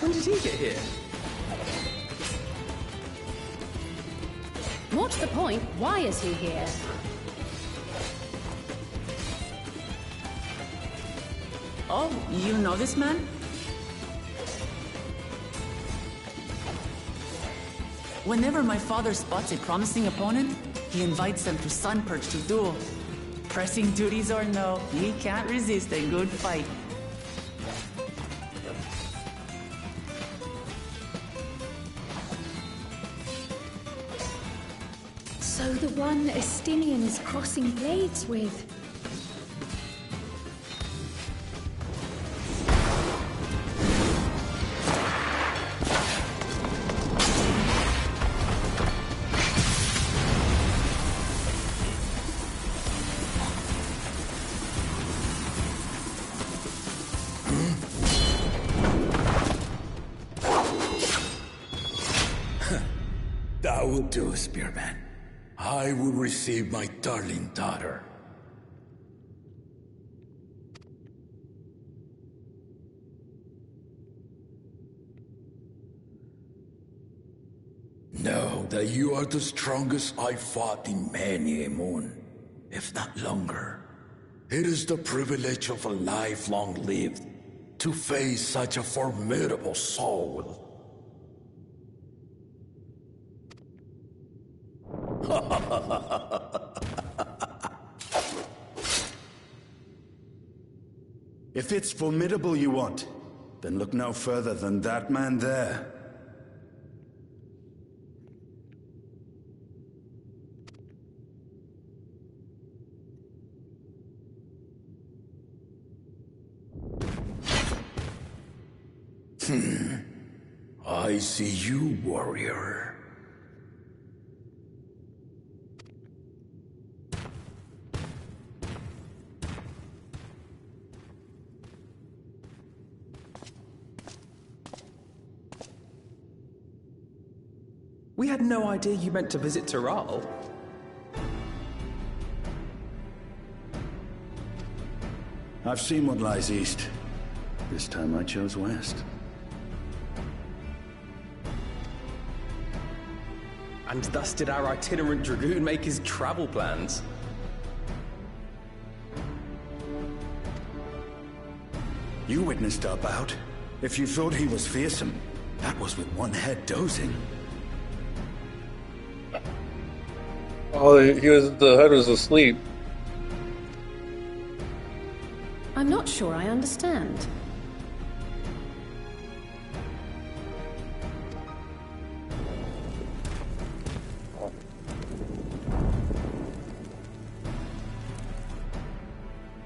When did he get here? What's the point? Why is he here? Oh, you know this man? Whenever my father spots a promising opponent, he invites them to Sunperch to duel. Pressing duties or no, he can't resist a good fight. So the one Estinian is crossing blades with. That will do, Spearman. I will receive my darling daughter. Know that you are the strongest I fought in many a moon, if not longer. It is the privilege of a life long lived to face such a formidable soul. If it's formidable you want, then look no further than that man there. I see you, warrior. We had no idea you meant to visit Taral. I've seen what lies east. This time I chose west. And thus did our itinerant dragoon make his travel plans. You witnessed our bout. If you thought he was fearsome, that was with one head dozing. Oh, the head was asleep. I'm not sure I understand.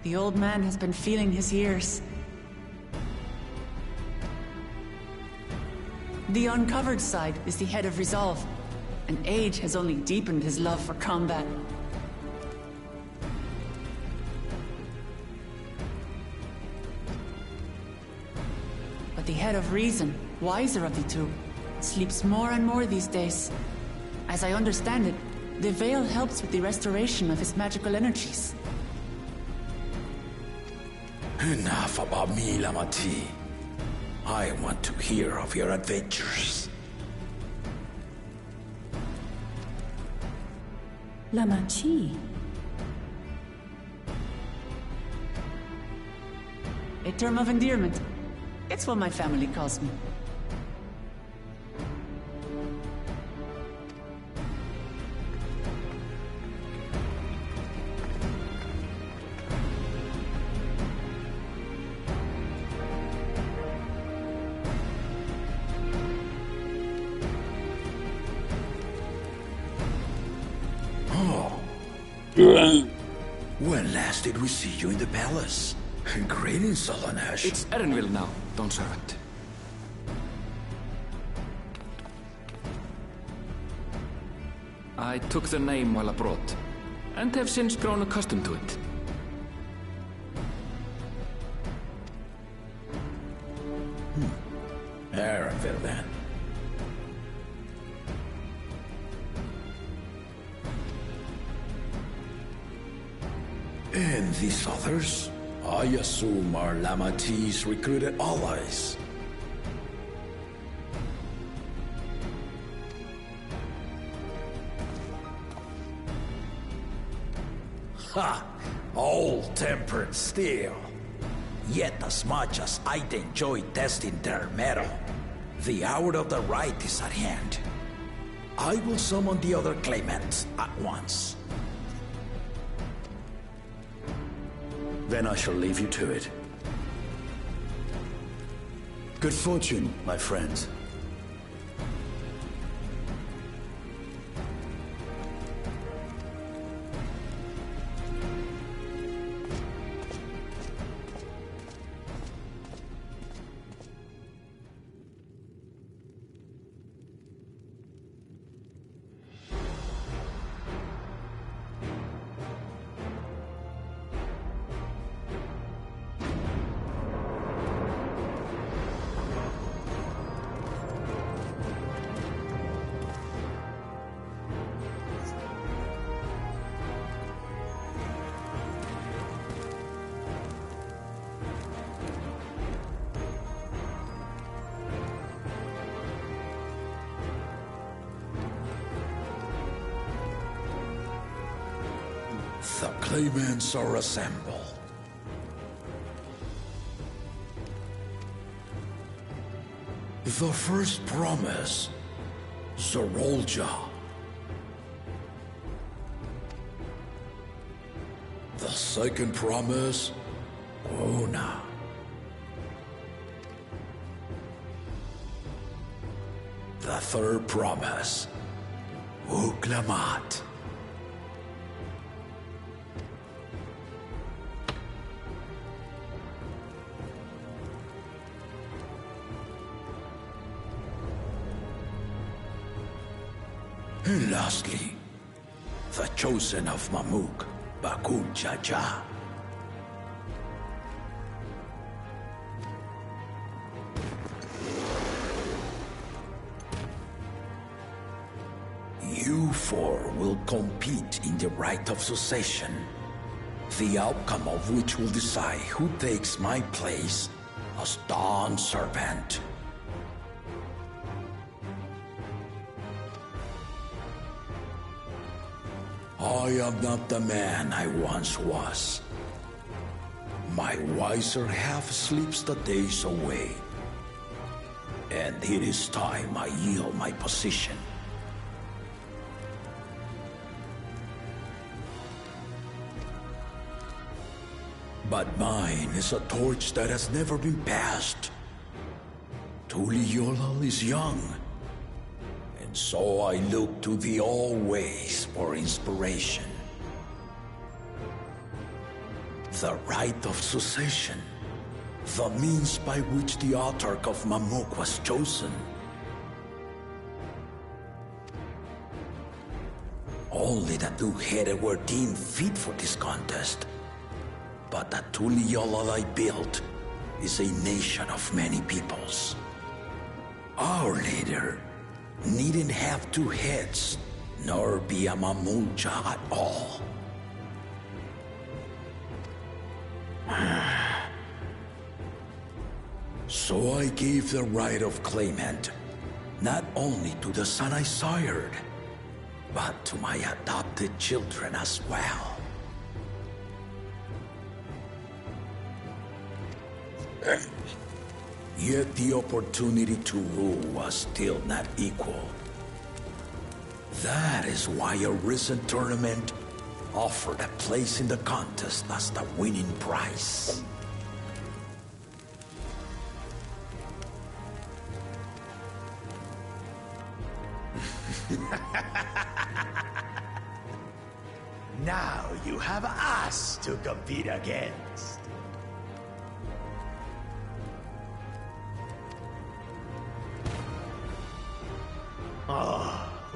The old man has been feeling his years. The uncovered side is the head of resolve, and age has only deepened his love for combat. But the head of reason, wiser of the two, sleeps more and more these days. As I understand it, the veil helps with the restoration of his magical energies. Enough about me, Lamati. I want to hear of your adventures. Lamachi. A term of endearment. It's what my family calls me. When last did we see you in the palace? Greetings, Solonesh. It's Erenville now, Dawn Servant. I took the name while abroad, and have since grown accustomed to it. Erenville, then. And these others? I assume are Lamati's recruited allies. Ha! All-tempered steel. Yet as much as I'd enjoy testing their metal, the hour of the right is at hand. I will summon the other claimants at once. Then I shall leave you to it. Good fortune, my friends. The claimants are assembled. The first promise, Zorolja. The second promise, Ona. The third promise, Uklamat. And lastly, the chosen of Mamuk, Bakun Jaja. You four will compete in the right of succession, the outcome of which will decide who takes my place as Dawn Servant. I am not the man I once was. My wiser half sleeps the days away. And it is time I yield my position. But mine is a torch that has never been passed. Tuliyola is young. And so I look to thee always for inspiration. The rite of succession. The means by which the autarch of Mamuk was chosen. Only the two-headed were deemed fit for this contest. But the Tuliyollal I built is a nation of many peoples. Our leader needn't have two heads, nor be a Mamulcha at all. So I gave the right of claimant, not only to the son I sired, but to my adopted children as well. Yet the opportunity to rule was still not equal. That is why a recent tournament offered a place in the contest as the winning prize. Now you have us to compete against.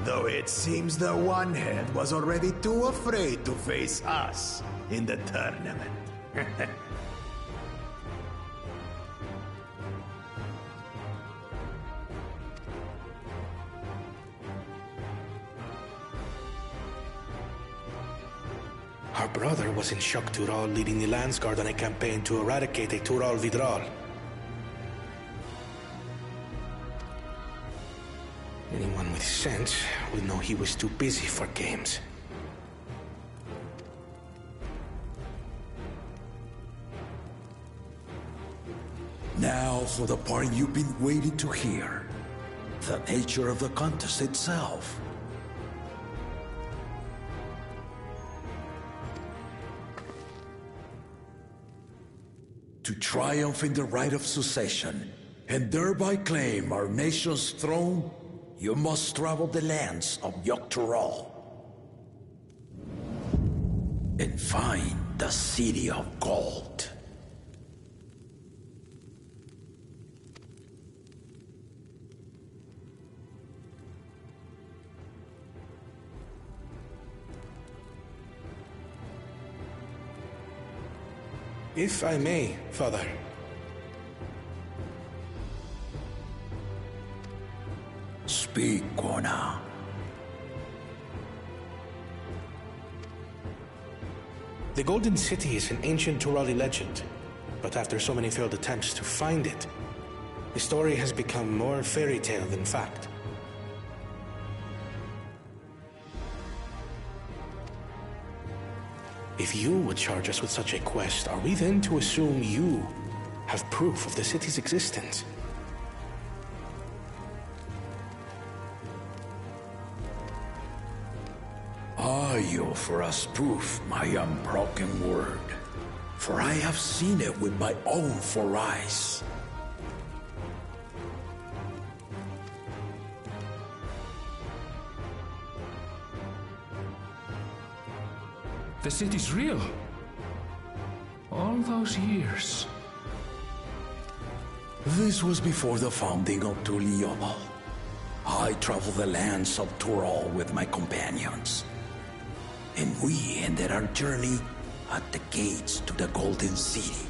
Though it seems the one head was already too afraid to face us in the tournament. Our brother was in Shok Tural leading the Landsguard on a campaign to eradicate a Tural Vidral. Anyone with sense would know he was too busy for games. Now for the part you've been waiting to hear. The nature of the contest itself. To triumph in the right of succession, and thereby claim our nation's throne, you must travel the lands of Yogg-Tural and find the City of Gold. If I may, Father. Speak, Kona. The Golden City is an ancient Turali legend, but after so many failed attempts to find it, the story has become more fairy tale than fact. If you would charge us with such a quest, are we then to assume you have proof of the city's existence? I offer us proof, my unbroken word, for I have seen it with my own 4 eyes. The city's real. All those years. This was before the founding of Tuliyollal. I traveled the lands of Tural with my companions. And we ended our journey at the gates to the Golden City.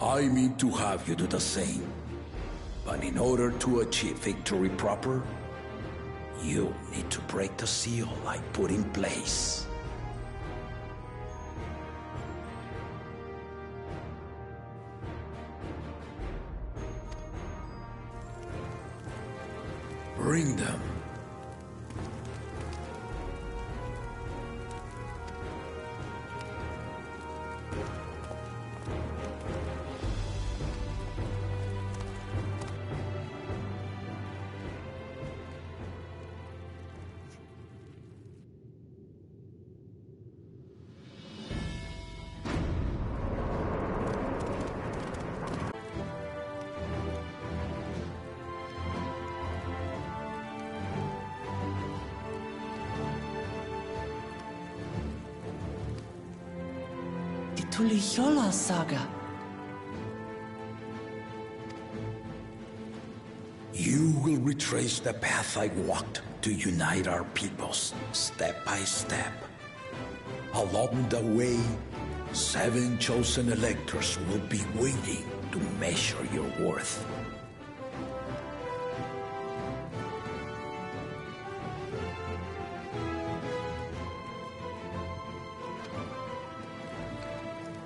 I mean to have you do the same. But in order to achieve victory proper, you need to break the seal I put in place. Bring them. Tuliyola saga. You will retrace the path I walked to unite our peoples, step by step. Along the way, 7 chosen electors will be waiting to measure your worth.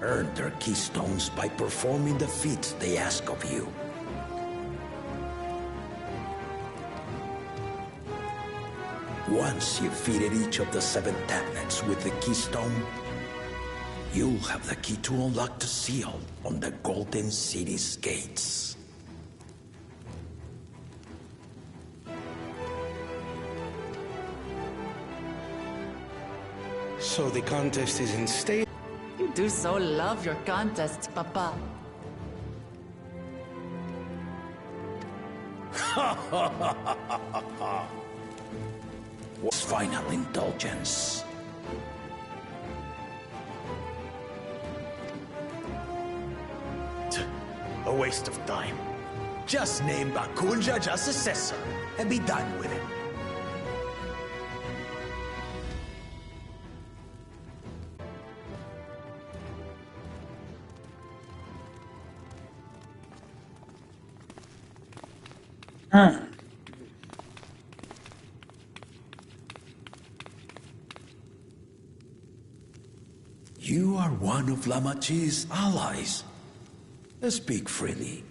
Earn their keystones by performing the feats they ask of you. Once you've fitted each of the 7 tablets with the keystone, you'll have the key to unlock the seal on the Golden City's gates. So the contest is in state. You do so love your contests, Papa. What's final indulgence? A waste of time. Just name Bakunja as successor and be done with it. You are one of Lamachi's allies. Speak freely.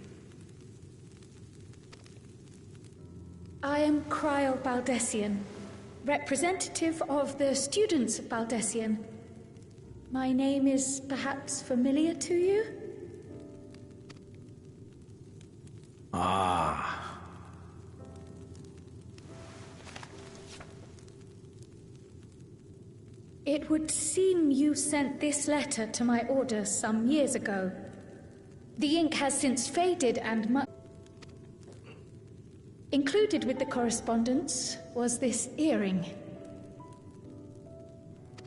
I am Cryo Baldessian, representative of the students of Baldessian. My name is perhaps familiar to you? Ah. It would seem you sent this letter to my orders some years ago. The ink has since faded and included with the correspondence was this earring.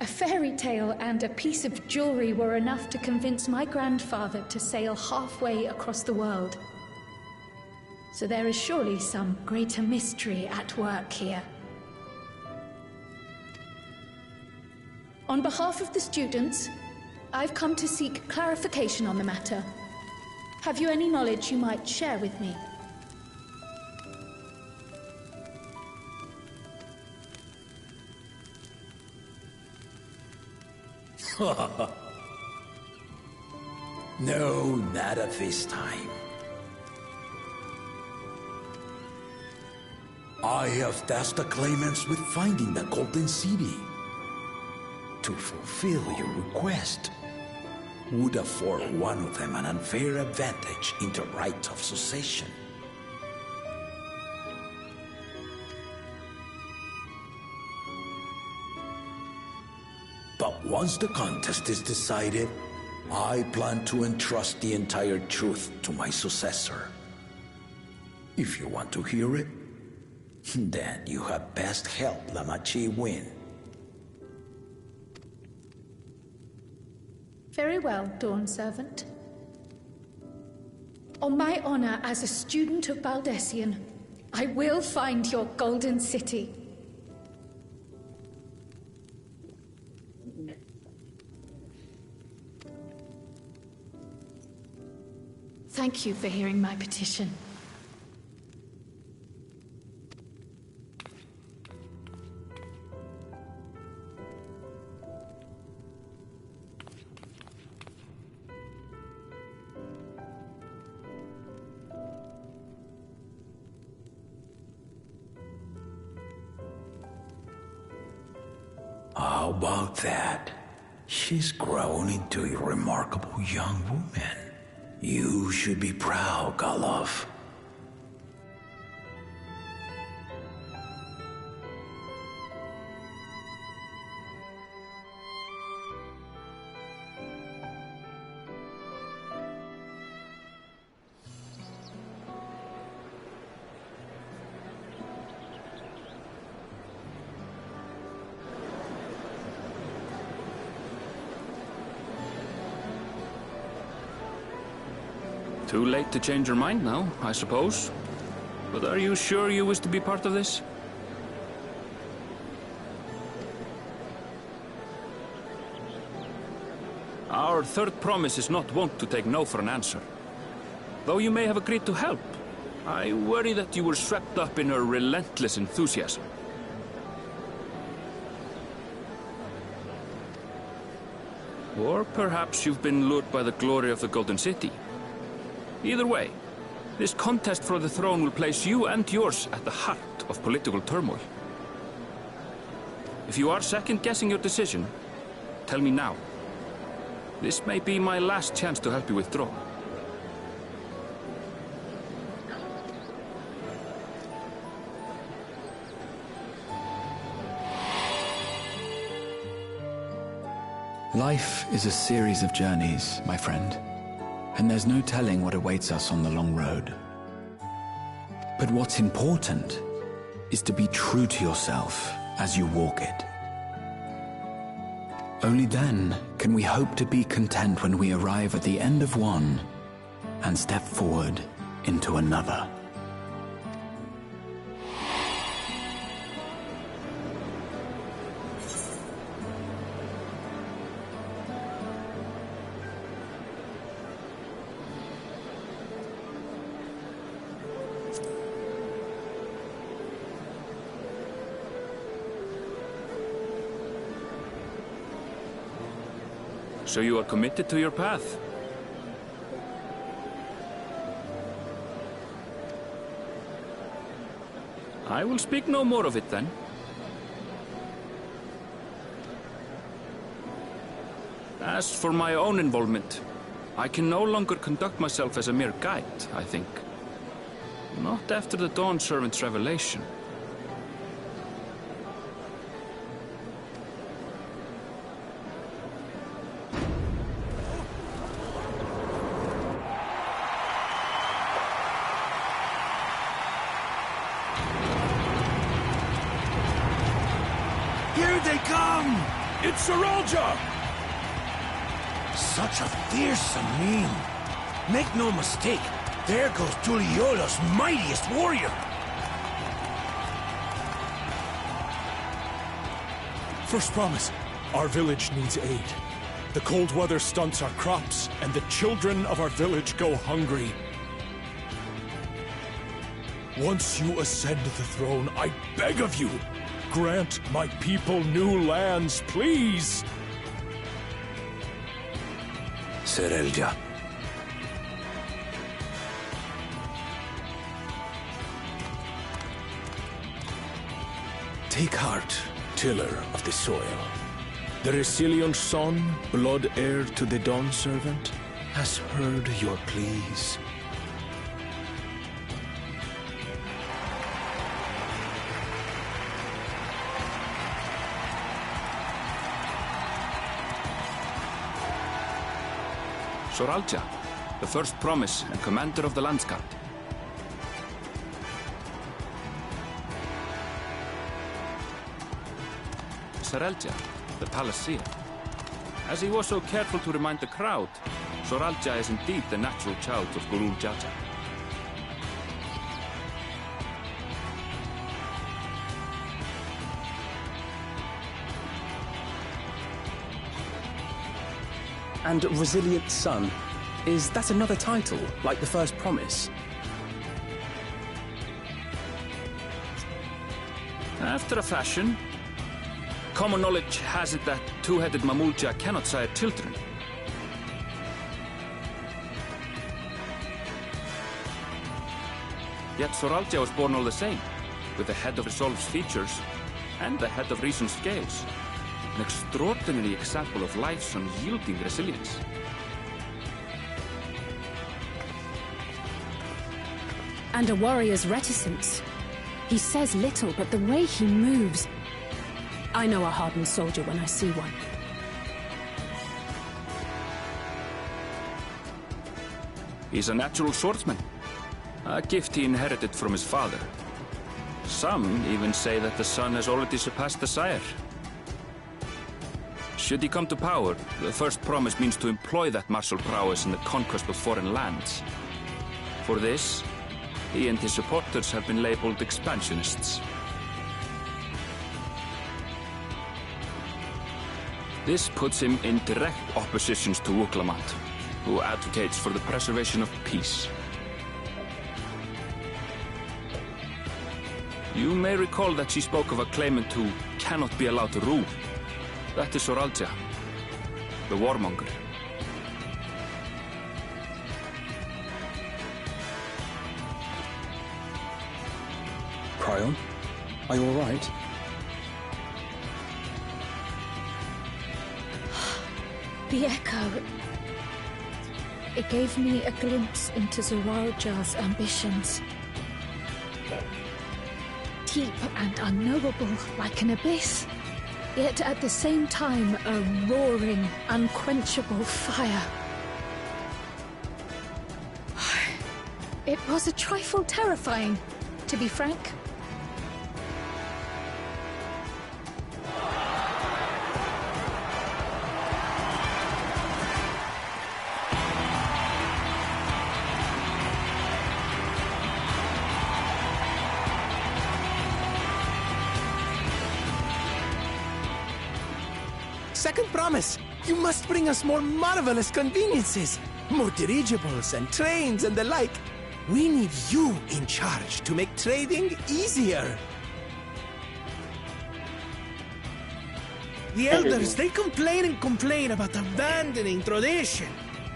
A fairy tale and a piece of jewelry were enough to convince my grandfather to sail halfway across the world. So there is surely some greater mystery at work here. On behalf of the students, I've come to seek clarification on the matter. Have you any knowledge you might share with me? No, not at this time. I have tasked the claimants with finding the Golden City. To fulfill your request would afford one of them an unfair advantage in the right of succession. But once the contest is decided, I plan to entrust the entire truth to my successor. If you want to hear it, then you had best help Lamachi win. Very well, Dawn Servant. On my honor as a student of Baldessian, I will find your Golden City. Thank you for hearing my petition. How about that? She's grown into a remarkable young woman. You should be proud, Galov. Too late to change your mind now, I suppose. But are you sure you wish to be part of this? Our third promise is not wont to take no for an answer. Though you may have agreed to help, I worry that you were swept up in her relentless enthusiasm. Or perhaps you've been lured by the glory of the Golden City. Either way, this contest for the throne will place you and yours at the heart of political turmoil. If you are second-guessing your decision, tell me now. This may be my last chance to help you withdraw. Life is a series of journeys, my friend, and there's no telling what awaits us on the long road. But what's important is to be true to yourself as you walk it. Only then can we hope to be content when we arrive at the end of one and step forward into another. So you are committed to your path? I will speak no more of it then. As for my own involvement, I can no longer conduct myself as a mere guide, I think. Not after the Dawn Servant's revelation. Here they come! It's Saralja! Such a fearsome mien. Make no mistake, there goes Tuliola's mightiest warrior. First promise, our village needs aid. The cold weather stunts our crops, and the children of our village go hungry. Once you ascend the throne, I beg of you, grant my people new lands, please! Saralja. Take heart, tiller of the soil. The Resilion's son, blood heir to the Dawn Servant, has heard your pleas. Soralja, the first promise and commander of the Landsguard. Saralja, the Palaceer. As he was so careful to remind the crowd, Soralja is indeed the natural child of Gurul Jaja. And Resilient Son, is that another title, like the first promise? After a fashion. Common knowledge has it that two-headed Mamulja cannot sire children. Yet Soralja was born all the same, with the head of Resolve's features and the head of Reason's scales. An extraordinary example of life's unyielding resilience. And a warrior's reticence. He says little, but the way he moves... I know a hardened soldier when I see one. He's a natural swordsman. A gift he inherited from his father. Some even say that the son has already surpassed the sire. Should he come to power, the first promise means to employ that martial prowess in the conquest of foreign lands. For this, he and his supporters have been labeled expansionists. This puts him in direct opposition to Wuklamant, who advocates for the preservation of peace. You may recall that she spoke of a claimant who cannot be allowed to rule. That is Soralja, the warmonger. Cryon, are you all right? The echo. It gave me a glimpse into Zoralja's ambitions. Deep and unknowable, like an abyss. Yet at the same time, a roaring, unquenchable fire. It was a trifle terrifying, to be frank. Second promise, you must bring us more marvelous conveniences. More dirigibles and trains and the like. We need you in charge to make trading easier. The elders, they complain and complain about abandoning tradition.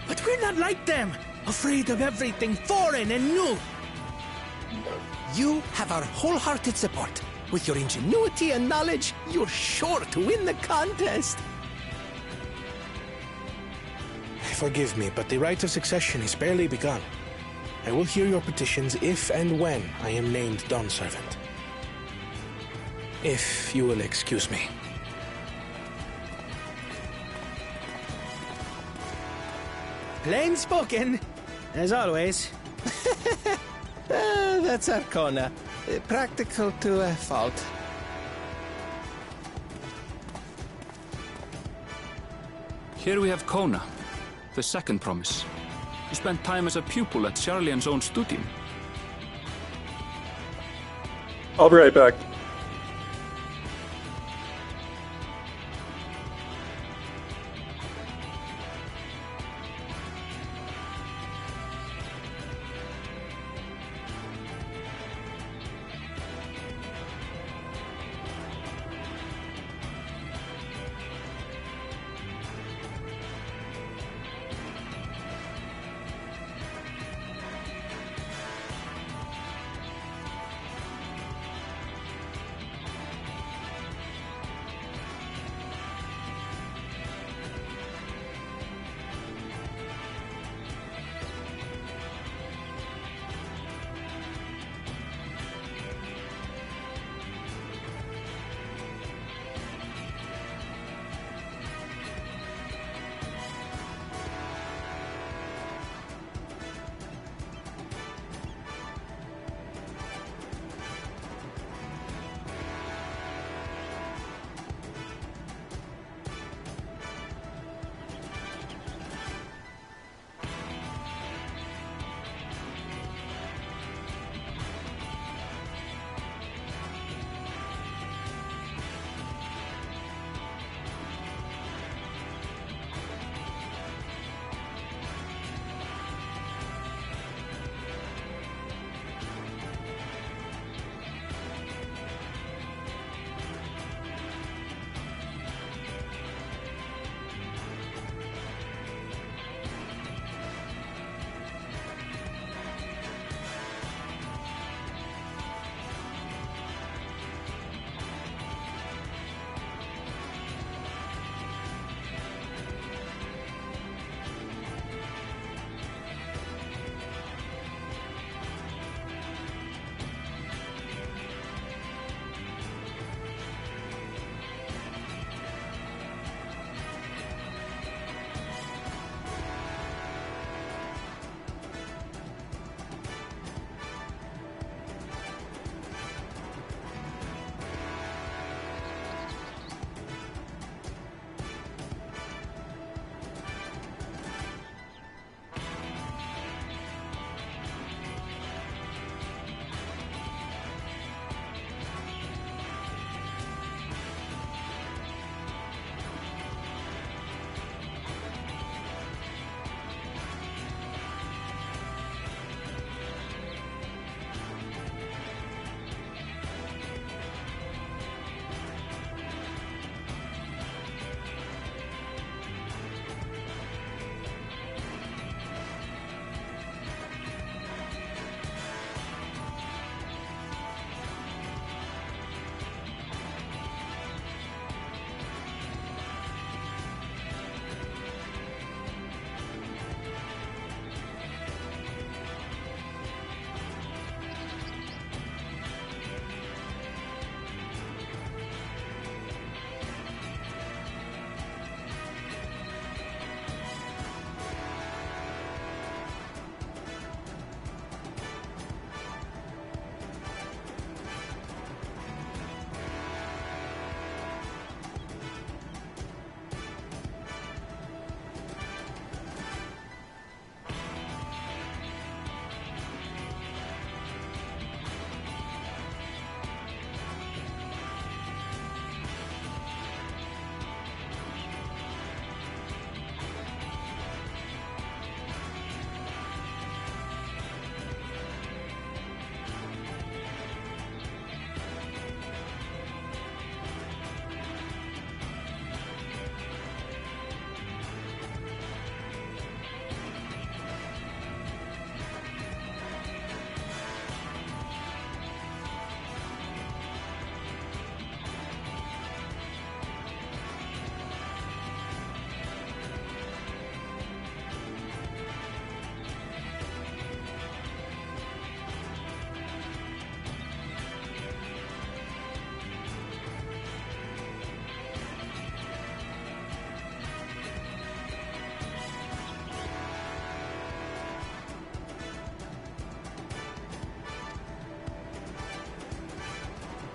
But we're not like them, afraid of everything foreign and new. You have our wholehearted support. With your ingenuity and knowledge, you're sure to win the contest. Forgive me, but the right of succession is barely begun. I will hear your petitions if and when I am named Dawn Servant. If you will excuse me. Plain spoken, as always. That's Arcona. Practical to a fault. Here we have Kona, the second promise. He spent time as a pupil at Sharlian's own studium. I'll be right back.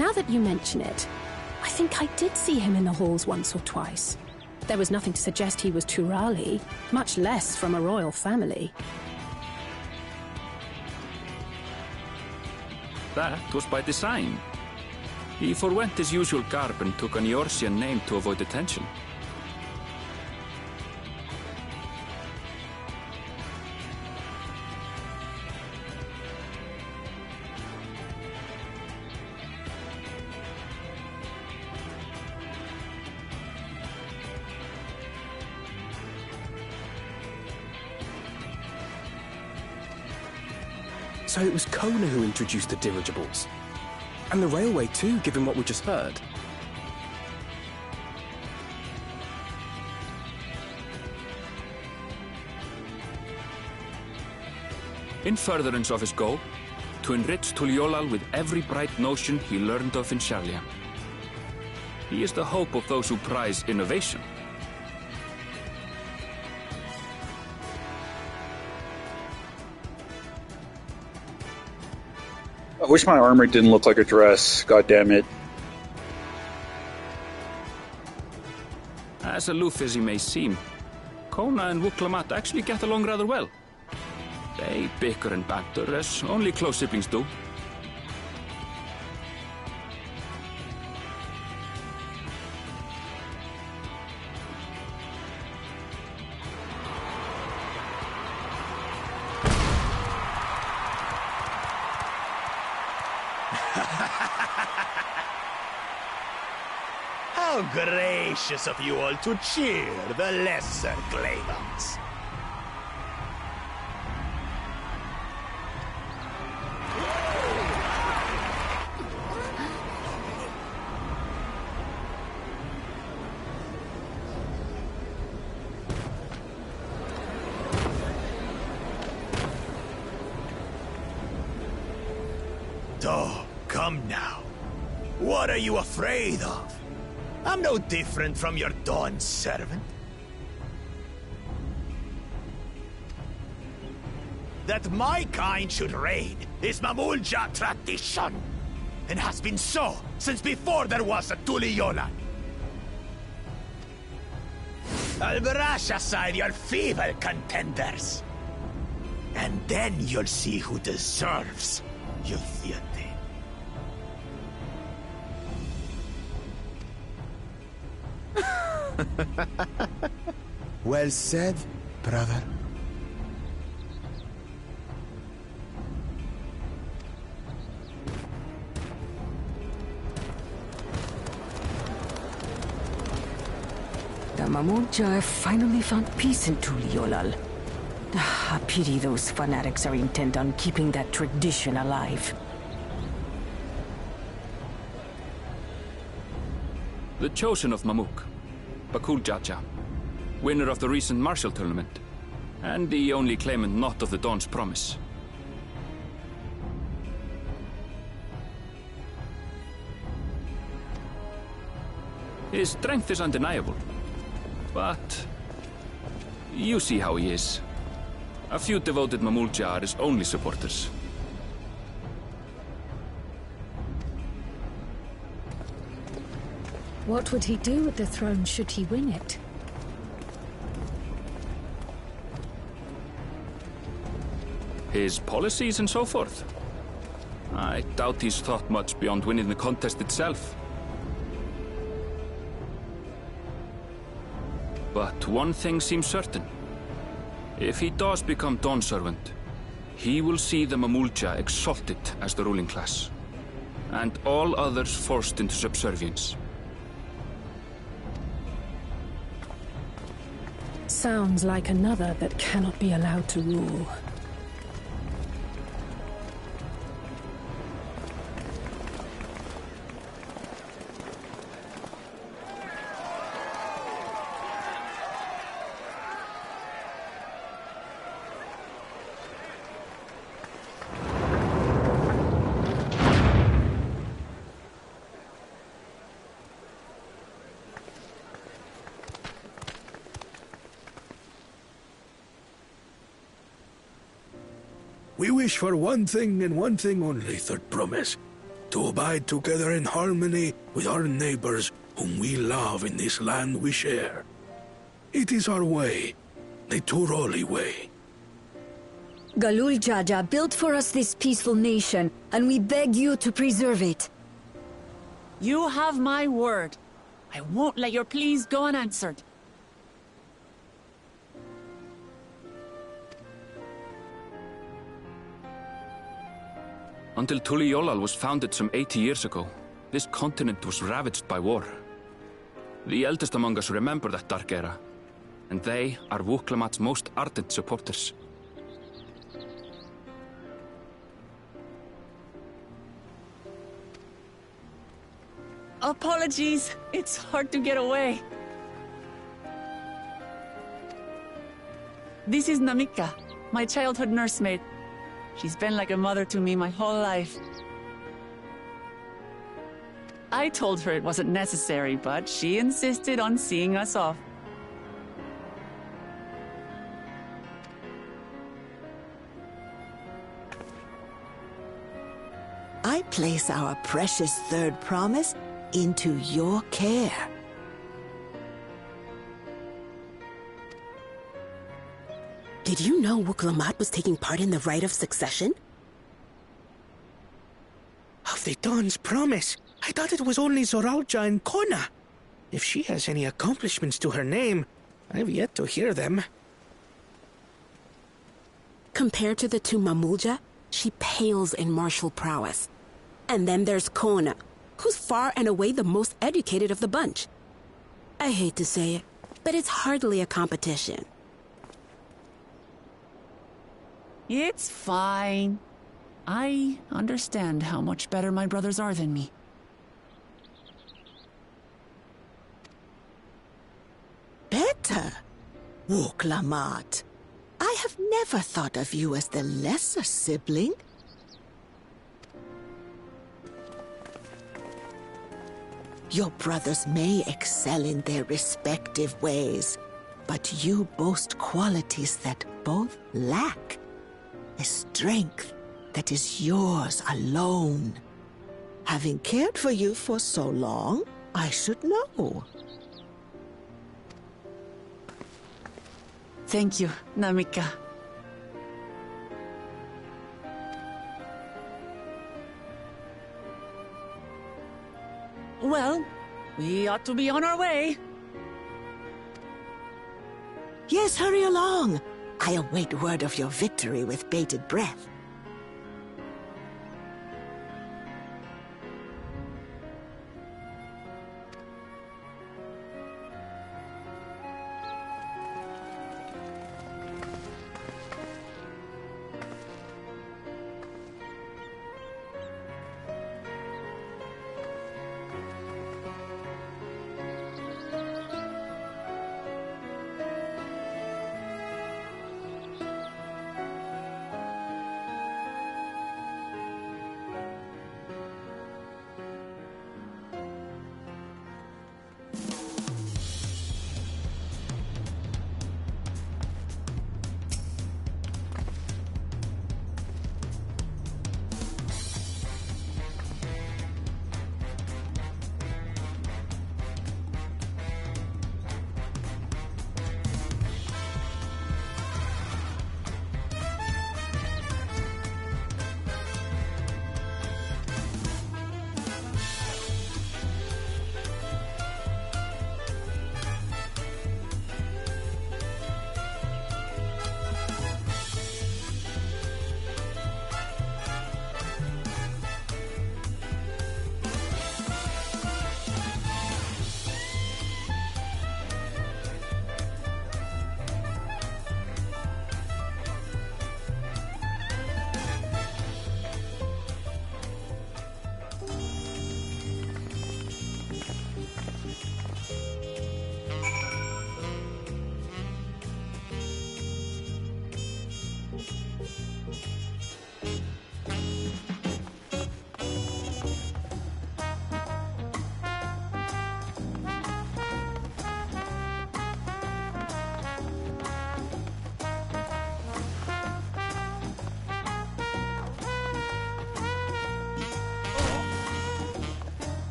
Now that you mention it, I think I did see him in the halls once or twice. There was nothing to suggest he was Turali, much less from a royal family. That was by design. He forwent his usual garb and took an Eorzean name to avoid attention. So it was Kona who introduced the dirigibles. And the railway too, given what we just heard. In furtherance of his goal, to enrich Tuliolal with every bright notion he learned of in Sharlayan. He is the hope of those who prize innovation. I wish my armor didn't look like a dress. God damn it. As aloof as he may seem, Kona and Wuklamat actually get along rather well. They bicker and banter as only close siblings do. How gracious of you all to cheer the lesser Klagons. Oh, come now. What are you afraid of? I'm no different from your Dawn servant. That my kind should reign is Mamulja tradition, and has been so since before there was a Tuliolal. I'll brush aside your feeble contenders, and then you'll see who deserves your fealty. Well said, brother. The Mamulja have finally found peace in Tuliolal. A pity those fanatics are intent on keeping that tradition alive. The chosen of Mamuk, Bakul Jaja, winner of the recent martial tournament, and the only claimant not of the Dawn's promise. His strength is undeniable, but you see how he is. A few devoted Mamulja are his only supporters. What would he do with the throne should he win it? His policies and so forth. I doubt he's thought much beyond winning the contest itself. But one thing seems certain. If he does become Dawn Servant, he will see the Mamulja exalted as the ruling class, and all others forced into subservience. Sounds like another that cannot be allowed to rule. We wish for one thing and one thing only, Third Promise. to abide together in harmony with our neighbors whom we love in this land we share. It is our way, the Turoli way. Galul Jaja built for us this peaceful nation, and we beg you to preserve it. You have my word. I won't let your pleas go unanswered. Until Tuliolal was founded some 80 years ago, this continent was ravaged by war. The eldest among us remember that dark era, and they are Wuklamat's most ardent supporters. Apologies, it's hard to get away. This is Namika, my childhood nursemaid. She's been like a mother to me my whole life. I told her it wasn't necessary, but she insisted on seeing us off. I place our precious third promise into your care. Did you know Wuklamat was taking part in the rite of succession? Of the Dawn's promise? I thought it was only Zoralja and Kona. If she has any accomplishments to her name, I've yet to hear them. Compared to the two Mamulja, she pales in martial prowess. And then there's Kona, who's far and away the most educated of the bunch. I hate to say it, but it's hardly a competition. It's fine. I understand how much better my brothers are than me. Better? Wuklamat, I have never thought of you as the lesser sibling. Your brothers may excel in their respective ways, but you boast qualities that both lack. A strength that is yours alone. Having cared for you for so long, I should know. Thank you, Namika. Well, we ought to be on our way. Yes, hurry along. I await word of your victory with bated breath.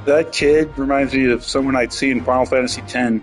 That kid reminds me of someone I'd see in Final Fantasy X.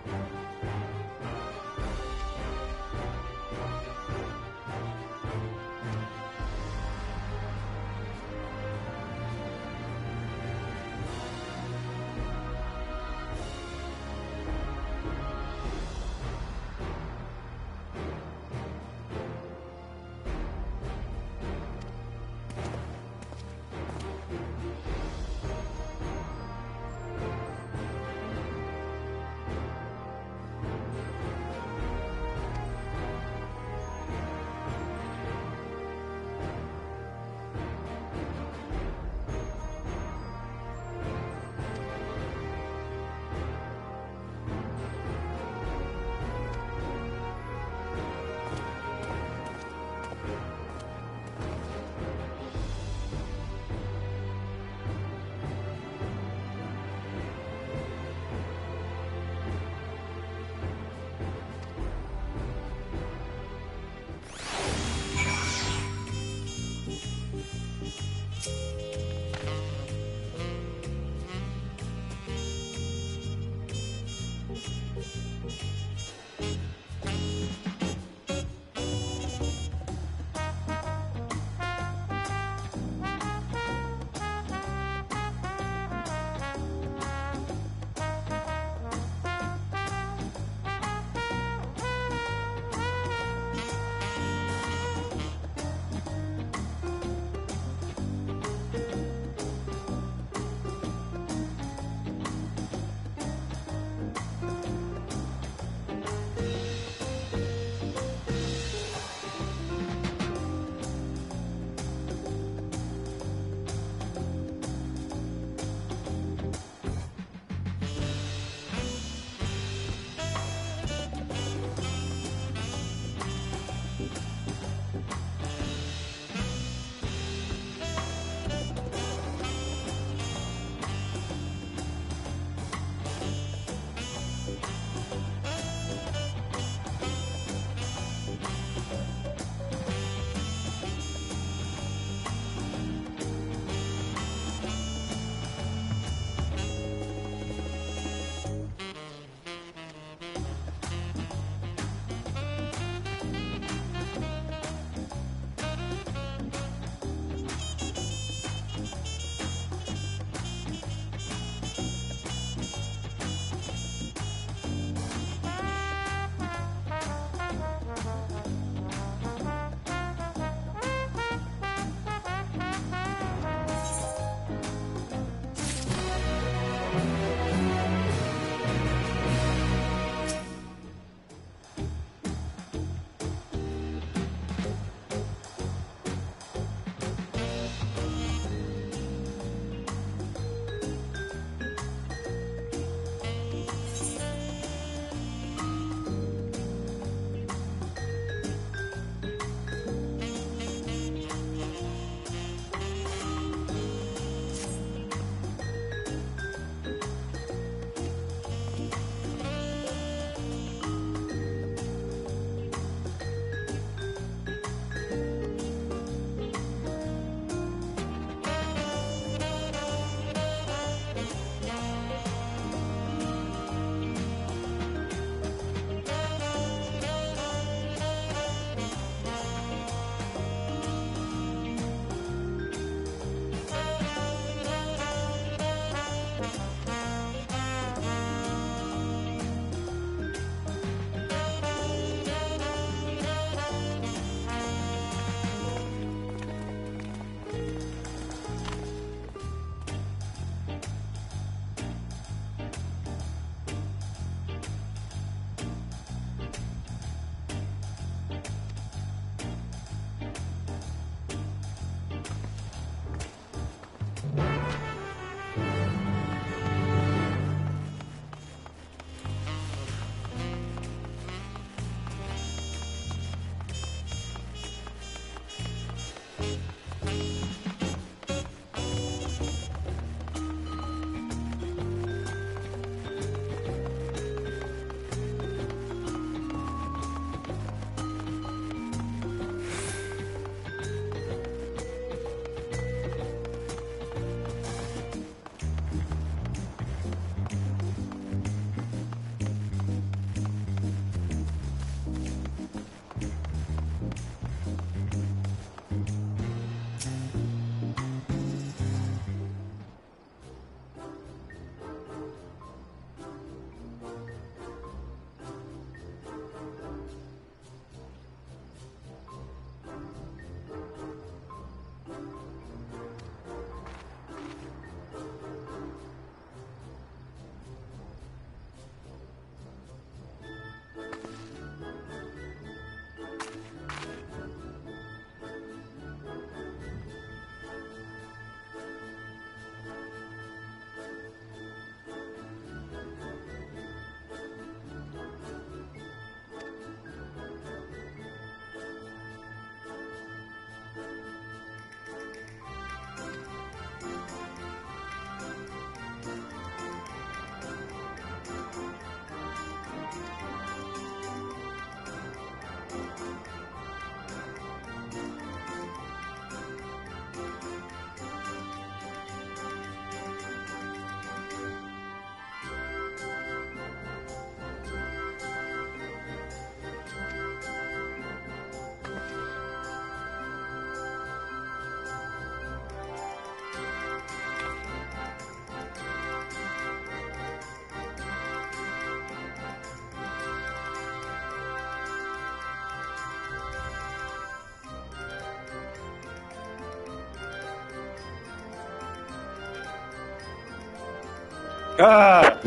Ah!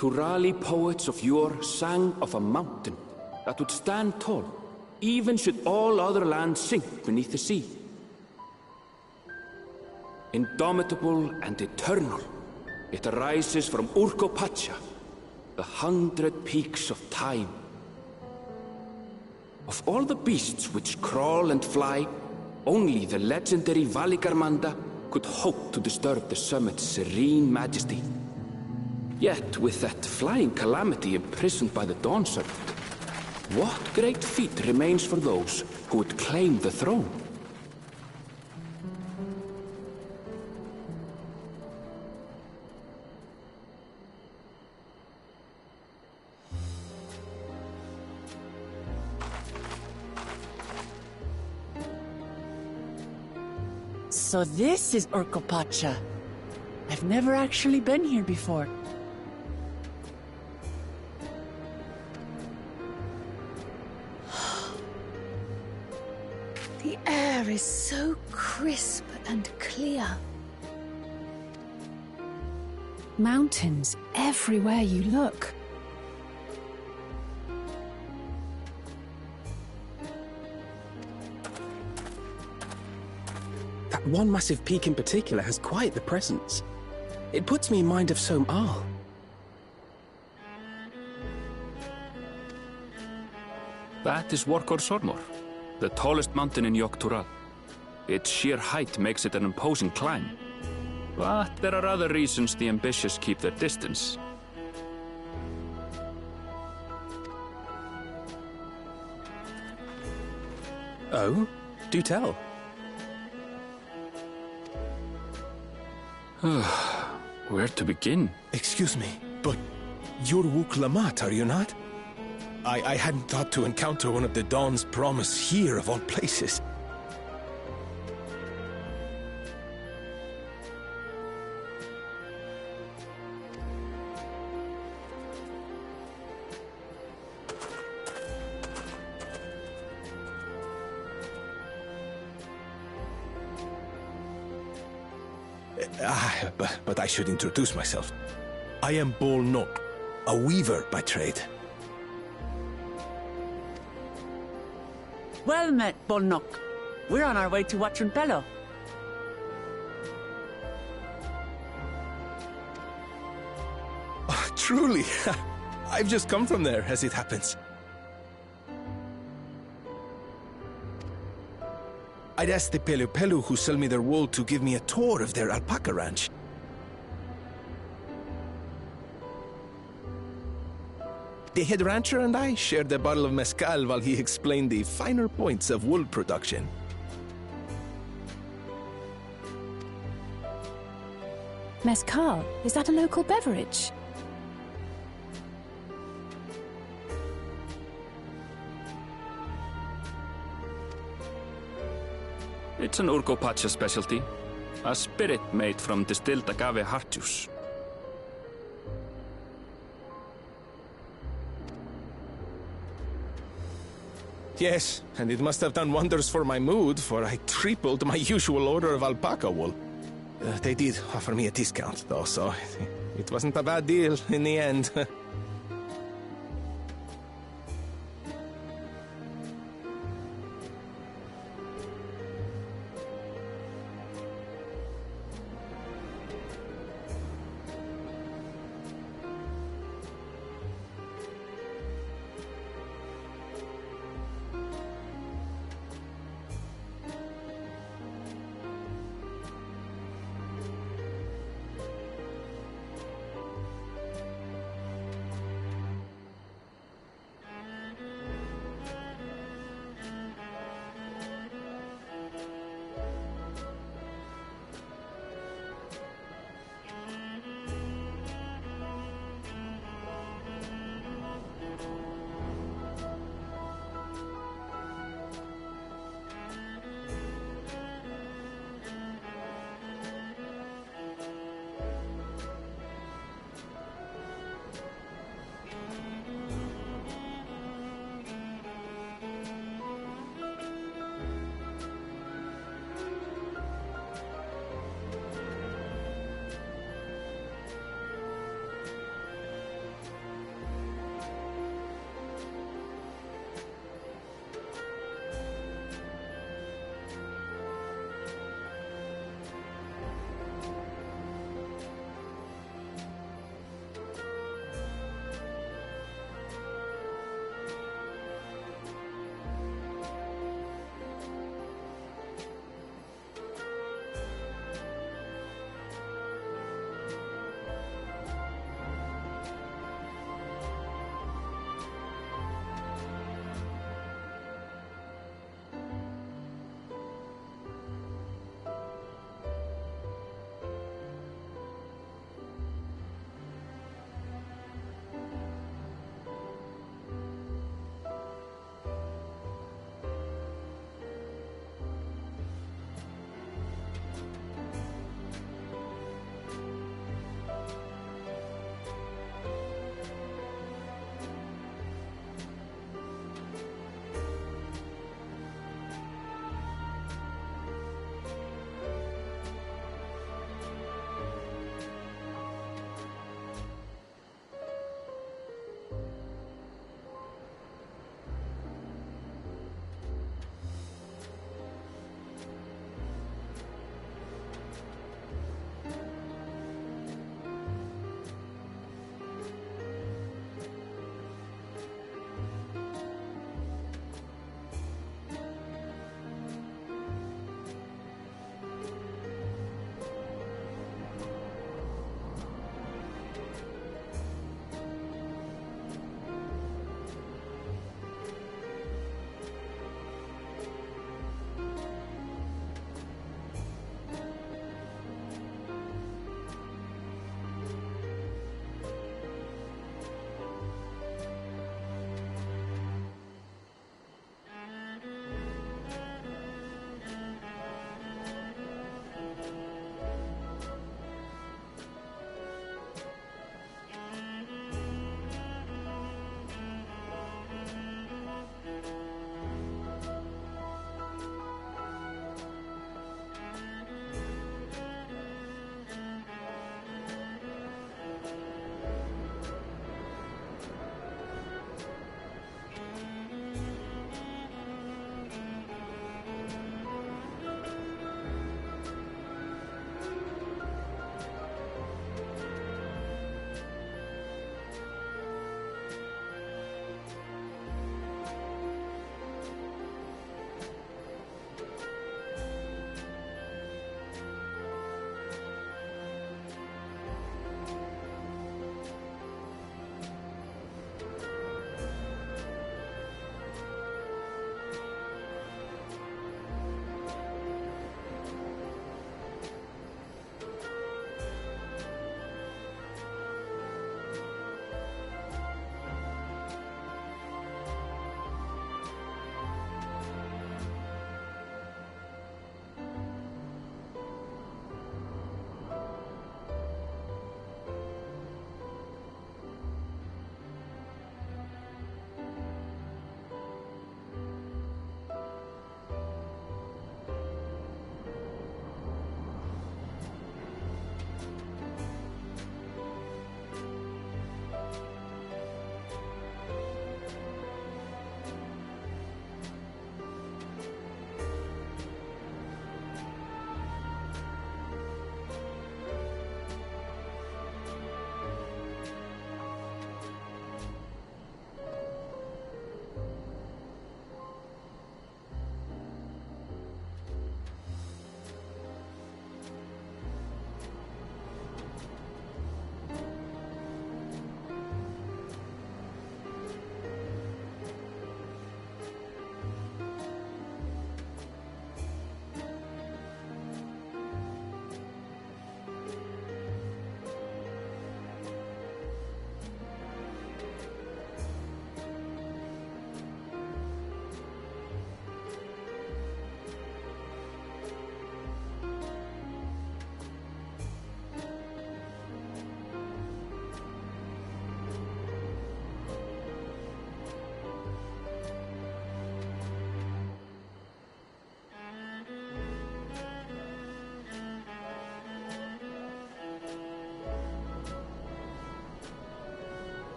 Turali poets of yore sang of a mountain that would stand tall, even should all other lands sink beneath the sea. Indomitable and eternal, it arises from Urkopacha, the 100 peaks of time. Of all the beasts which crawl and fly, only the legendary Valigarmanda could hope to disturb the summit's serene majesty. Yet, with that flying calamity imprisoned by the Dawn Serpent, what great feat remains for those who would claim the throne? So this is Urkopacha. I've never actually been here before. The air is so crisp and clear. Mountains everywhere you look. That one massive peak in particular has quite the presence. It puts me in mind of Som Al. That is Workor Sormor, the tallest mountain in Yogg-Tural. Its sheer height makes it an imposing climb. But there are other reasons the ambitious keep their distance. Oh? Do tell. Where to begin? Excuse me, but you're Wuk Lamat, are you not? I hadn't thought to encounter one of the Dawn's promise here, of all places. But I should introduce myself. I am Bol Nok, a weaver by trade. Well met, Bolnok. We're on our way to Watrunpelo. Oh, truly. I've just come from there, as it happens. I'd asked the Pelu who sell me their wool to give me a tour of their alpaca ranch. The head rancher and I shared a bottle of mezcal while he explained the finer points of wool production. Mezcal? Is that a local beverage? It's an Urgopacha specialty. A spirit made from distilled agave heart juice. Yes, and it must have done wonders for my mood, for I tripled my usual order of alpaca wool. They did offer me a discount, though, so it wasn't a bad deal in the end.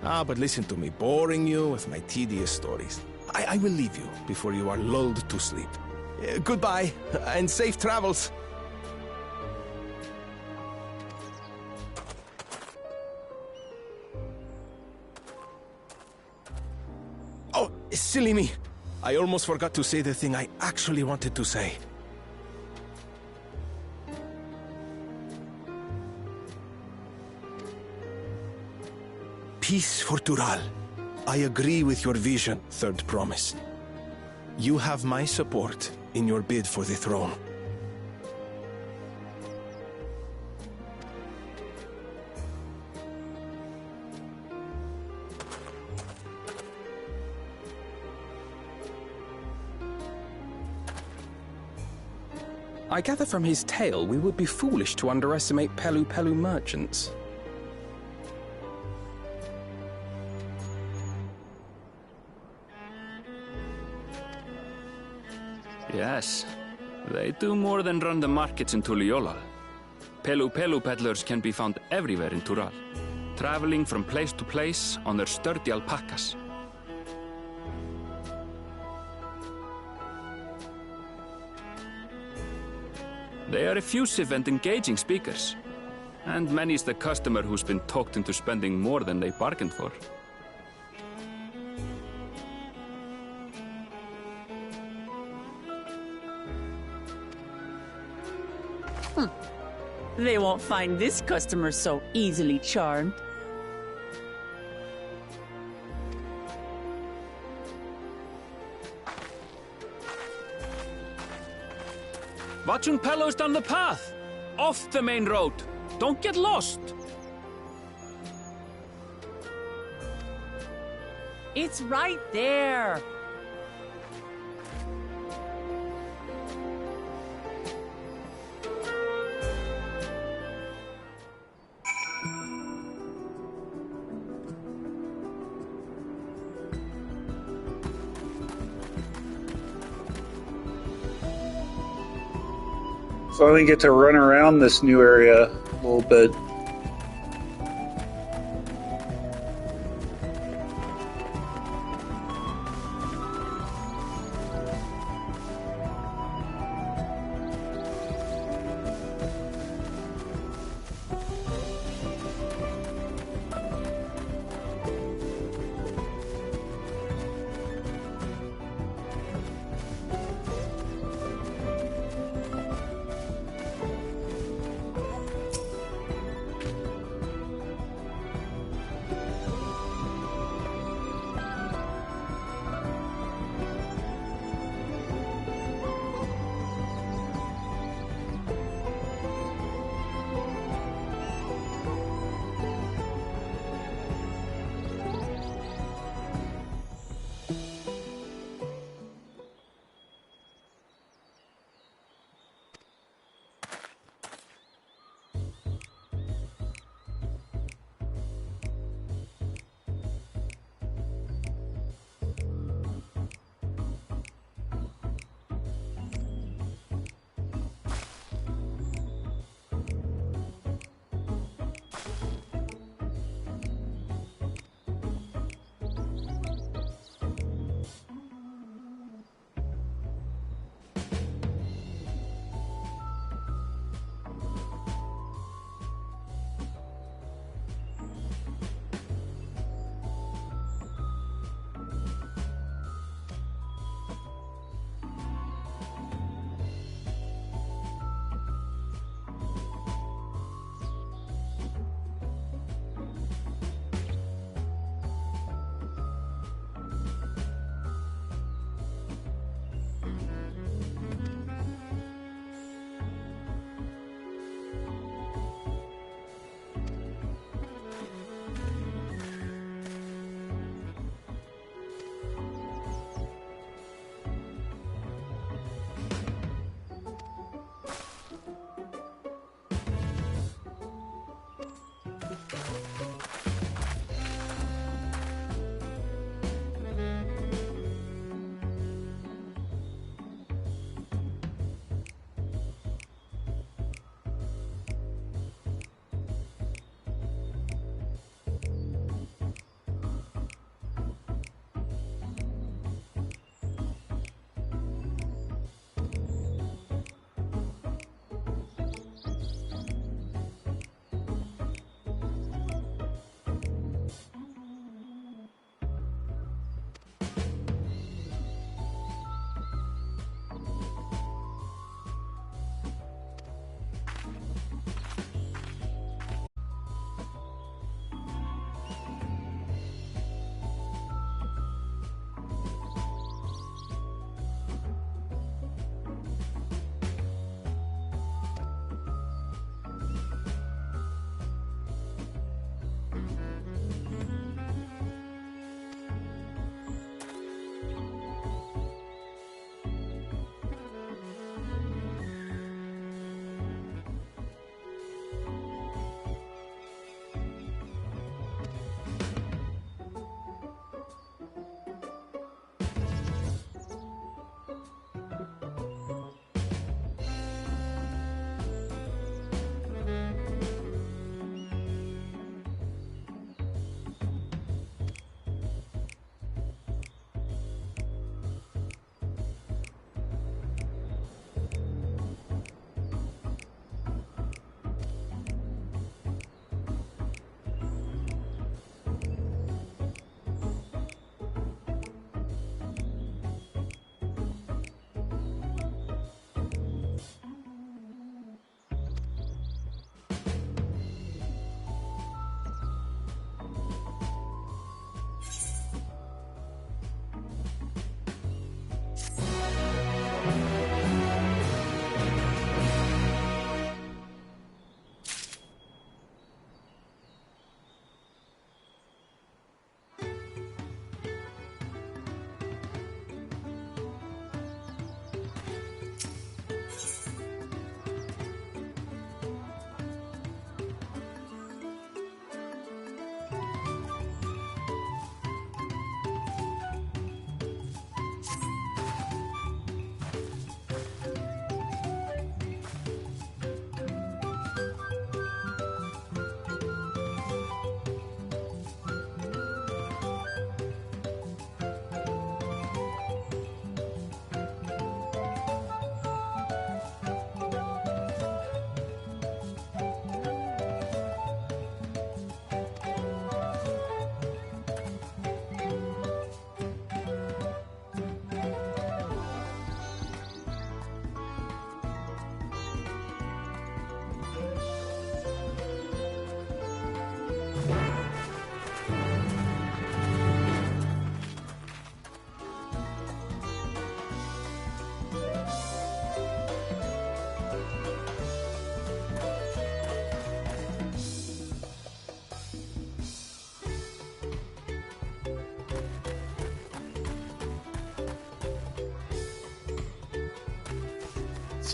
But listen to me, boring you with my tedious stories. I will leave you before you are lulled to sleep. Goodbye, and safe travels. Oh, silly me. I almost forgot to say the thing I actually wanted to say. Peace for Tural. I agree with your vision, Third Promise. You have my support in your bid for the throne. I gather from his tale we would be foolish to underestimate Pelu Pelu merchants. Yes, they do more than run the markets in Tuliyollal. Pelu Pelu peddlers can be found everywhere in Tural, traveling from place to place on their sturdy alpacas. They are effusive and engaging speakers, and many's the customer who's been talked into spending more than they bargained for. They won't find this customer so easily charmed. Watchung Pelos down the path! Off the main road! Don't get lost! It's right there! So I only get to run around this new area a little bit.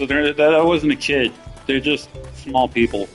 So that wasn't a kid. They're just small people.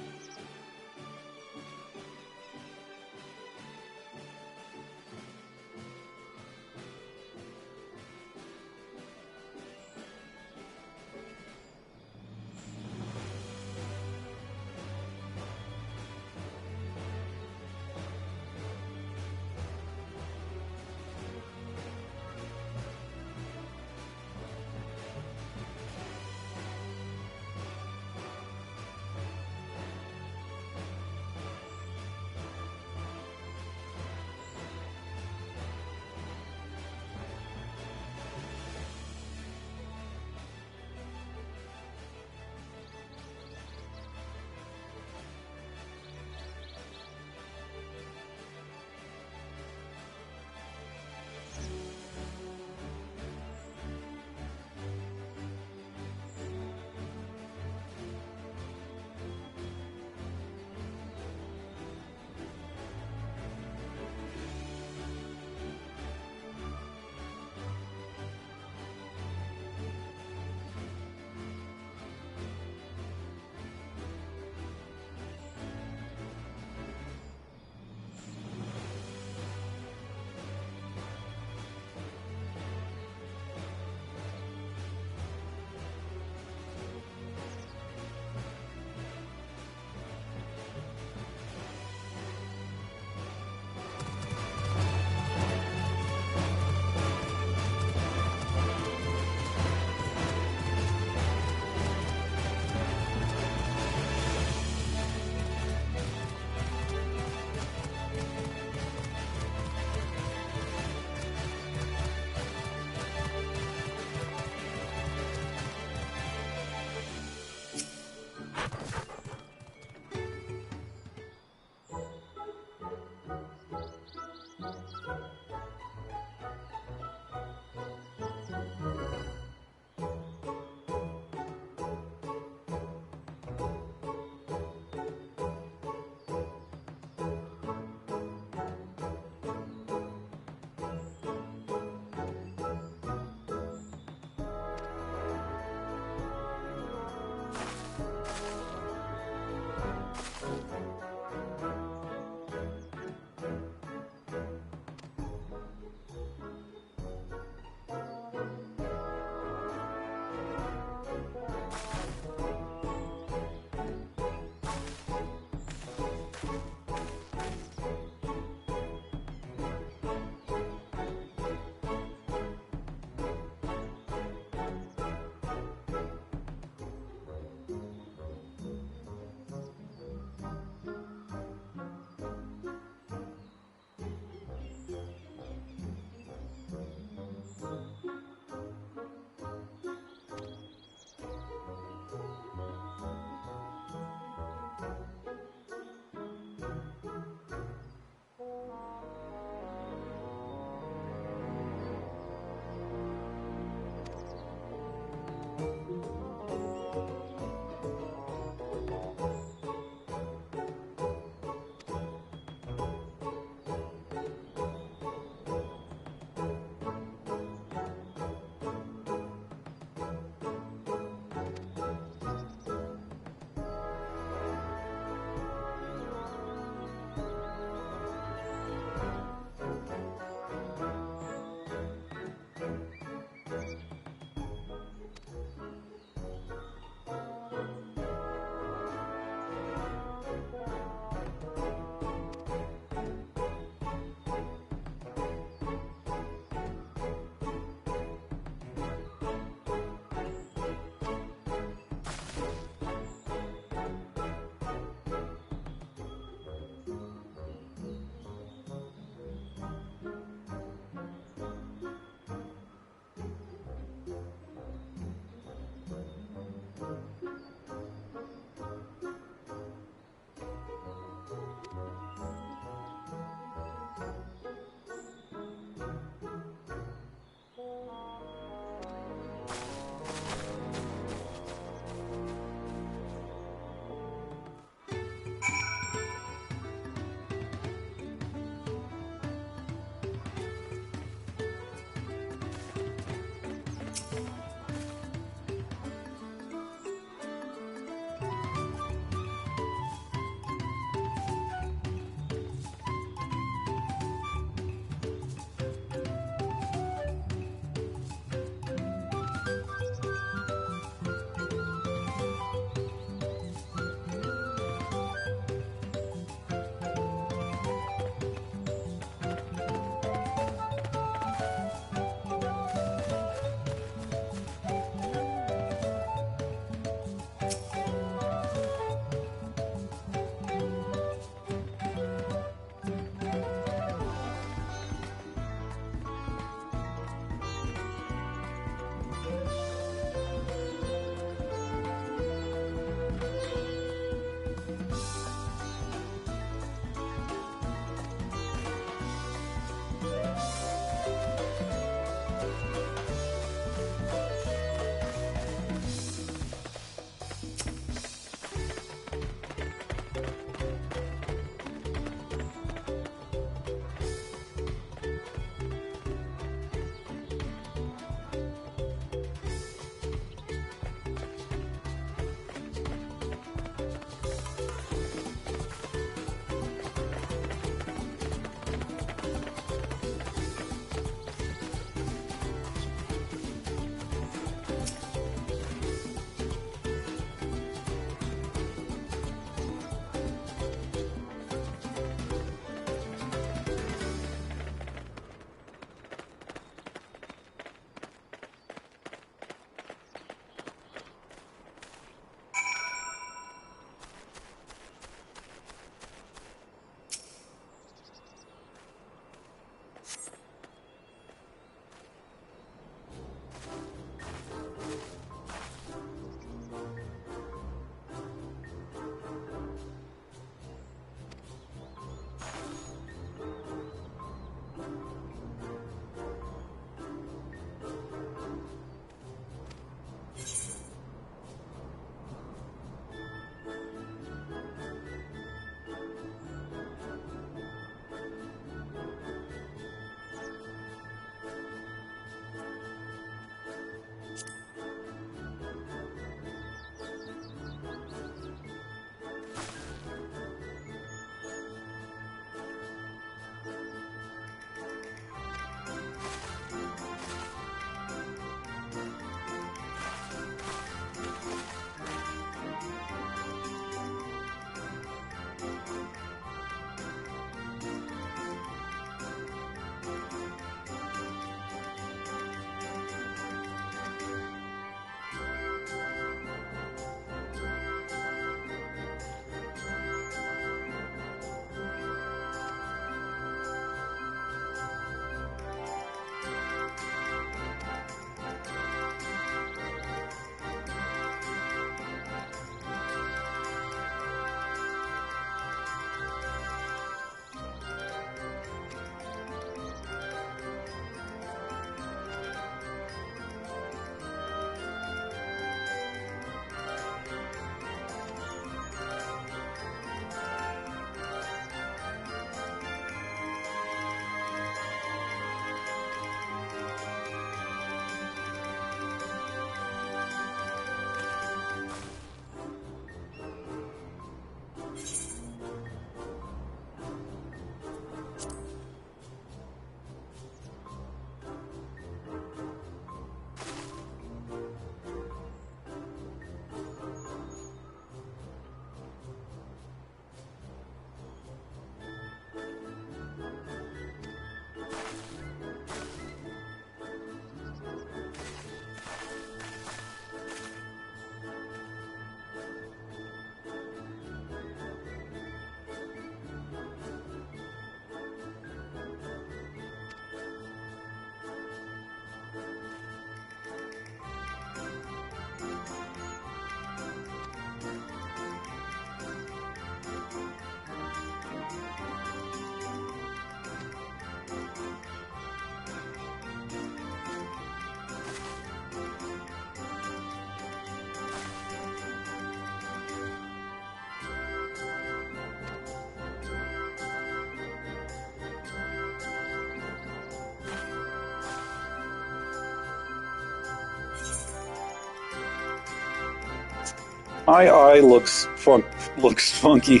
My eye looks funky.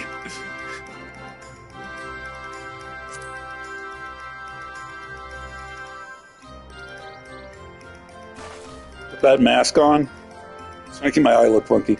Put that mask on. It's making my eye look funky.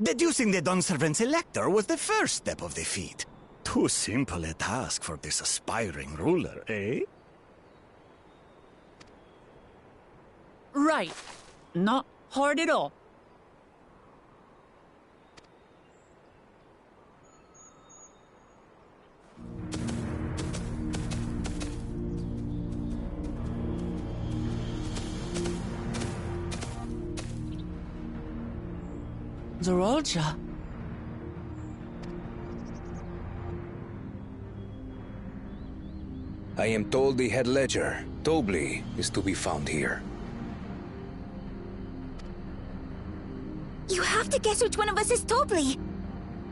Deducing the Dunservant Elector was the first step of the feat. Too simple a task for this aspiring ruler, eh? Right. Not hard at all. Zorolja. I am told the head ledger, Tobli, is to be found here. You have to guess which one of us is Tobli.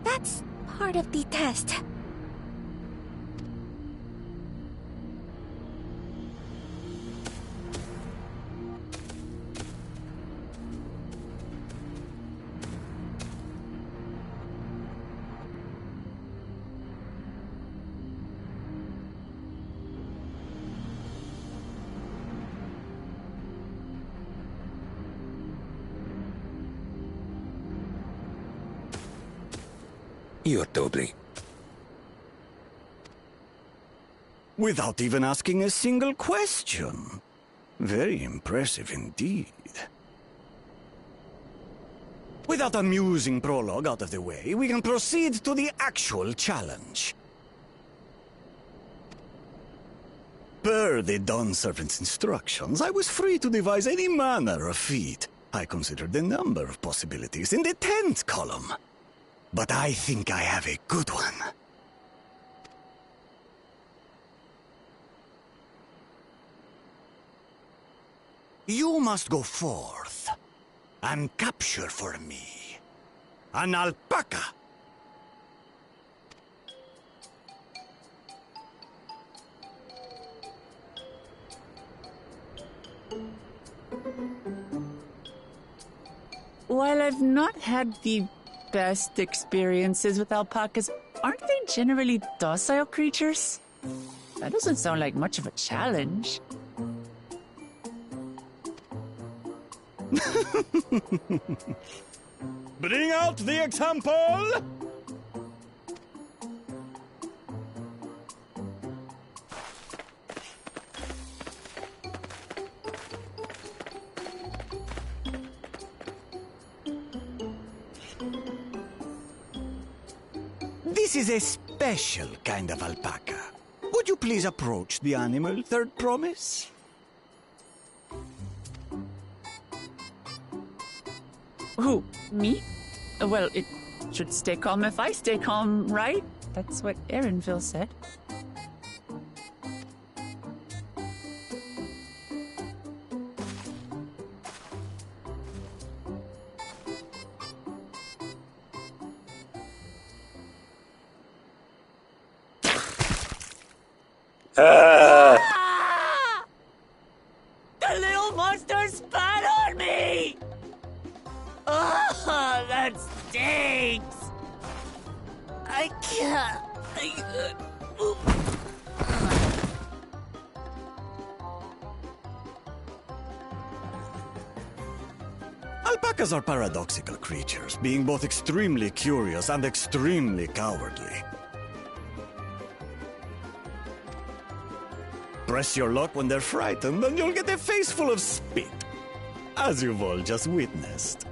That's part of the test. You're Tobli. Without even asking a single question. Very impressive indeed. With that amusing prologue out of the way, we can proceed to the actual challenge. Per the Dawn Servant's instructions, I was free to devise any manner of feat. I considered a number of possibilities in the 10th column. But I think I have a good one. You must go forth and capture for me an alpaca. While I've not had the best experiences with alpacas, aren't they generally docile creatures? That doesn't sound like much of a challenge. Bring out the example! This is a special kind of alpaca. Would you please approach the animal, Third Promise? Who? Me? Well, it should stay calm if I stay calm, right? That's what Erinville said. Oh, that stinks! I can't. Alpacas are paradoxical creatures, being both extremely curious and extremely cowardly. Press your luck when they're frightened, and you'll get a face full of spit, as you've all just witnessed.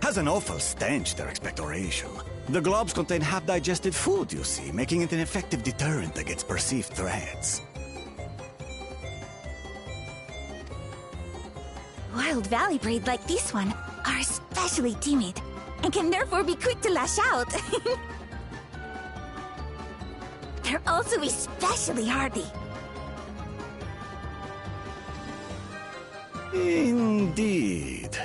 Has an awful stench, their expectoration. The globs contain half-digested food, you see, making it an effective deterrent against perceived threats. Wild valley breed like this one are especially timid and can therefore be quick to lash out. They're also especially hardy. Indeed.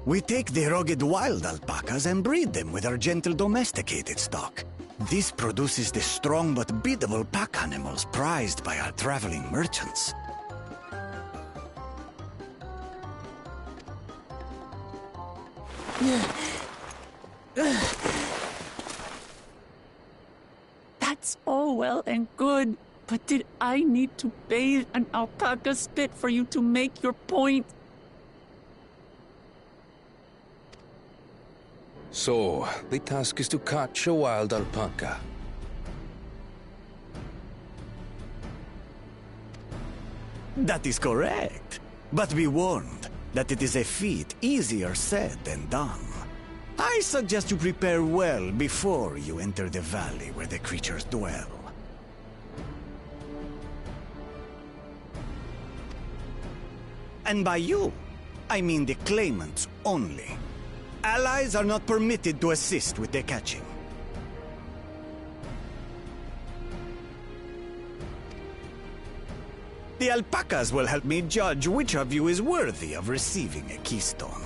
We take the rugged wild alpacas and breed them with our gentle domesticated stock. This produces the strong but biddable pack animals prized by our traveling merchants. That's all well and good, but did I need to bathe an alpaca spit for you to make your point? So, the task is to catch a wild alpaca. That is correct. But be warned that it is a feat easier said than done. I suggest you prepare well before you enter the valley where the creatures dwell. And by you, I mean the claimants only. Allies are not permitted to assist with the catching. The alpacas will help me judge which of you is worthy of receiving a keystone.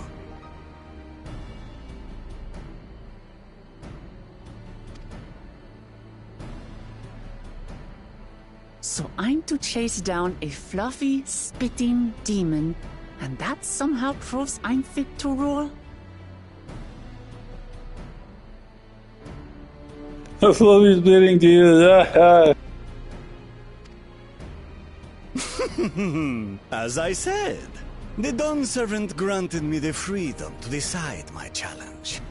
So I'm to chase down a fluffy, spitting demon, and that somehow proves I'm fit to rule? A fluffy spitting demon. As I said, the Dawn Servant granted me the freedom to decide my challenge.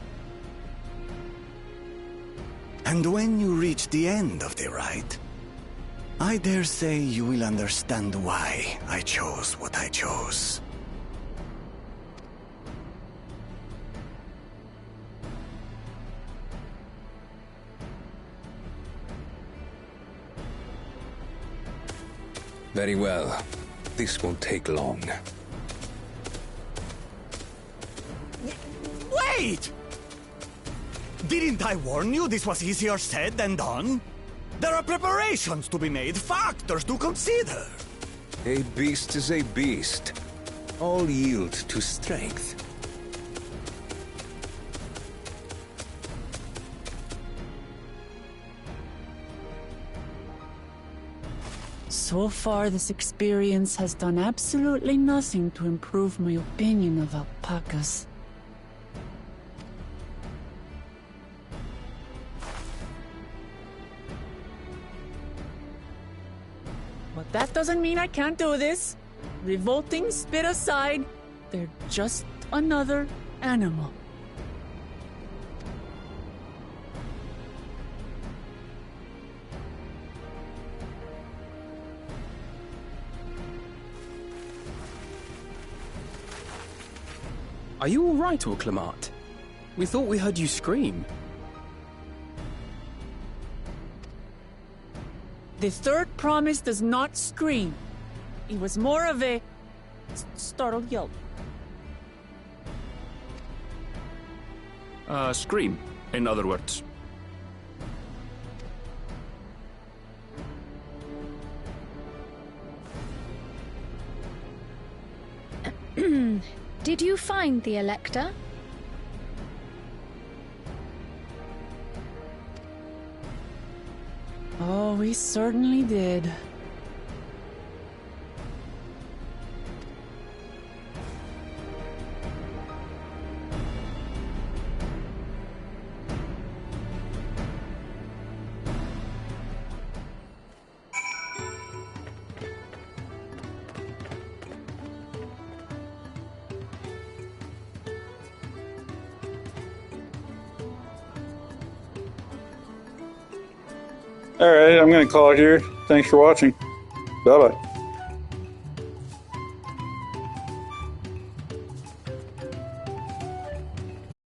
And when you reach the end of the rite, I dare say you will understand why I chose what I chose. Very well. This won't take long. Wait! Didn't I warn you this was easier said than done? There are preparations to be made, factors to consider. A beast is a beast. All yield to strength. So far, this experience has done absolutely nothing to improve my opinion of alpacas. But that doesn't mean I can't do this. Revolting spit aside, they're just another animal. Are you all right, Orclamat? We thought we heard you scream. The third promise does not scream. It was more of a startled yelp. Scream, in other words. Did you find the Elector? Oh, we certainly did. Alright, I'm going to call it here. Thanks for watching. Bye-bye.